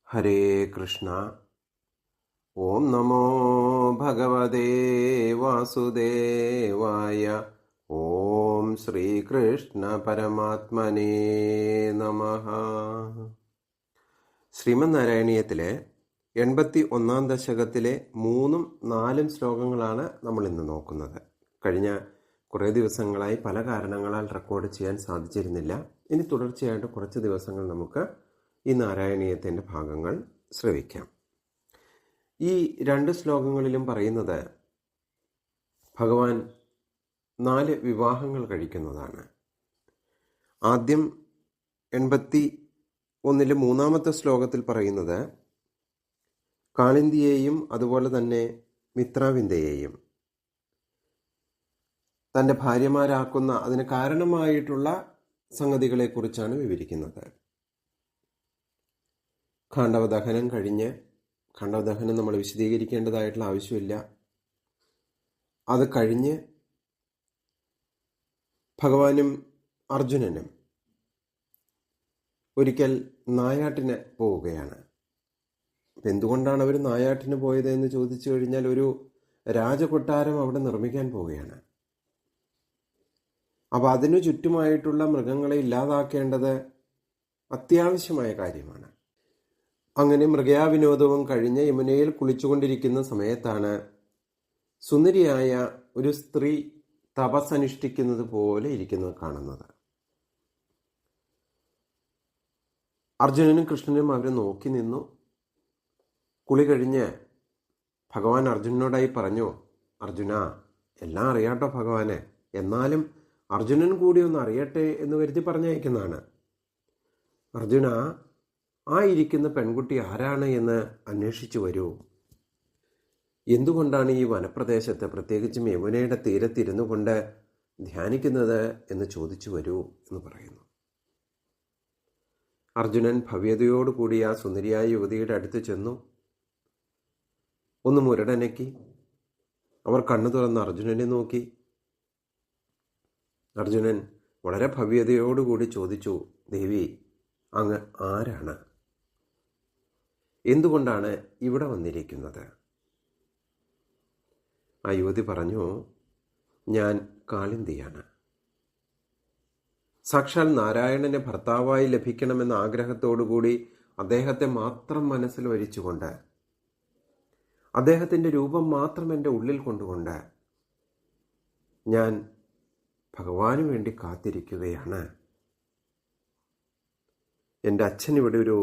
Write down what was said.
ഹരേ കൃഷ്ണ. ഓം നമോ ഭഗവതേ വാസുദേവായ. ഓം ശ്രീകൃഷ്ണ പരമാത്മനേ നമഃ. ശ്രീമദ് നാരായണീയത്തിലെ 81-ാം ദശകത്തിലെ 3ഉം 4ഉം ശ്ലോകങ്ങളാണ് നമ്മൾ ഇന്ന് നോക്കുന്നത്. കഴിഞ്ഞ കുറേ ദിവസങ്ങളായി പല കാരണങ്ങളാൽ റെക്കോർഡ് ചെയ്യാൻ സാധിച്ചിരുന്നില്ല. ഇനി തുടർച്ചയായിട്ട് കുറച്ച് ദിവസങ്ങൾ നമുക്ക് ഈ നാരായണീയത്തിൻ്റെ ഭാഗങ്ങൾ ശ്രവിക്കാം. ഈ 2 ശ്ലോകങ്ങളിലും പറയുന്നത് ഭഗവാൻ 4 വിവാഹങ്ങൾ കഴിക്കുന്നതാണ്. ആദ്യം 81-ലെ 3-ാമത്തെ ശ്ലോകത്തിൽ പറയുന്നത് കാളിന്ദിയെയും അതുപോലെ തന്നെ മിത്രാവിന്ദയെയും തൻ്റെ ഭാര്യമാരാക്കുന്ന അതിന് കാരണമായിട്ടുള്ള സംഗതികളെക്കുറിച്ചാണ് വിവരിക്കുന്നത്. ഖാണ്ഡവദഹനം കഴിഞ്ഞ്, ഖാണ്ഡവദഹനം നമ്മൾ വിശദീകരിക്കേണ്ടതായിട്ടുള്ള ആവശ്യമില്ല, അത് കഴിഞ്ഞ് ഭഗവാനും അർജുനനും ഒരിക്കൽ നായാട്ടിന് പോവുകയാണ്. അപ്പം എന്തുകൊണ്ടാണ് അവർ നായാട്ടിന് പോയത് എന്ന് ചോദിച്ചു കഴിഞ്ഞാൽ ഒരു രാജകൊട്ടാരം അവിടെ നിർമ്മിക്കാൻ പോവുകയാണ്. അപ്പോൾ അതിനു ചുറ്റുമായിട്ടുള്ള മൃഗങ്ങളെ ഇല്ലാതാക്കേണ്ടത് അത്യാവശ്യമായ കാര്യമാണ്. അങ്ങനെ മൃഗയാവിനോദവും കഴിഞ്ഞ് യമുനയിൽ കുളിച്ചുകൊണ്ടിരിക്കുന്ന സമയത്താണ് സുന്ദരിയായ ഒരു സ്ത്രീ തപസ്സനുഷ്ഠിക്കുന്നത് പോലെ ഇരിക്കുന്നത് കാണുന്നത്. അർജുനനും കൃഷ്ണനും അവർ നോക്കി നിന്നു. കുളി കഴിഞ്ഞ് ഭഗവാൻ അർജുനനോടായി പറഞ്ഞു, അർജുന, എല്ലാം അറിയാട്ടോ ഭഗവാനെ, എന്നാലും അർജുനൻ കൂടി ഒന്ന് അറിയട്ടെ എന്ന് കരുതി പറഞ്ഞയക്കുന്നതാണ്. അർജുന, ആ ഇരിക്കുന്ന പെൺകുട്ടി ആരാണ് എന്ന് അന്വേഷിച്ചു വരൂ. എന്തുകൊണ്ടാണ് ഈ വനപ്രദേശത്ത്, പ്രത്യേകിച്ചും യമുനയുടെ തീരത്തിരുന്നു കൊണ്ട് ധ്യാനിക്കുന്നത് എന്ന് ചോദിച്ചു വരൂ എന്ന് പറയുന്നു. അർജുനൻ ഭവ്യതയോടുകൂടി ആ സുന്ദരിയായ യുവതിയുടെ അടുത്ത് ചെന്നു. ഒന്ന് മുരടനക്കി. അവർ കണ്ണു തുറന്ന് അർജുനനെ നോക്കി. അർജുനൻ വളരെ ഭവ്യതയോടുകൂടി ചോദിച്ചു, ദേവി, അങ്ങ് ആരാണ്? എന്തുകൊണ്ടാണ് ഇവിടെ വന്നിരിക്കുന്നത്? ആ യുവതി പറഞ്ഞു, ഞാൻ കാളിന്ദിയാണ്. സാക്ഷാൽ നാരായണനെ ഭർത്താവായി ലഭിക്കണമെന്ന ആഗ്രഹത്തോടുകൂടി അദ്ദേഹത്തെ മാത്രം മനസ്സിൽ വരിച്ചുകൊണ്ട്, അദ്ദേഹത്തിൻ്റെ രൂപം മാത്രം എൻ്റെ ഉള്ളിൽ കൊണ്ടുകൊണ്ട് ഞാൻ ഭഗവാന് വേണ്ടി കാത്തിരിക്കുകയാണ്. എൻ്റെ അച്ഛൻ ഇവിടെ ഒരു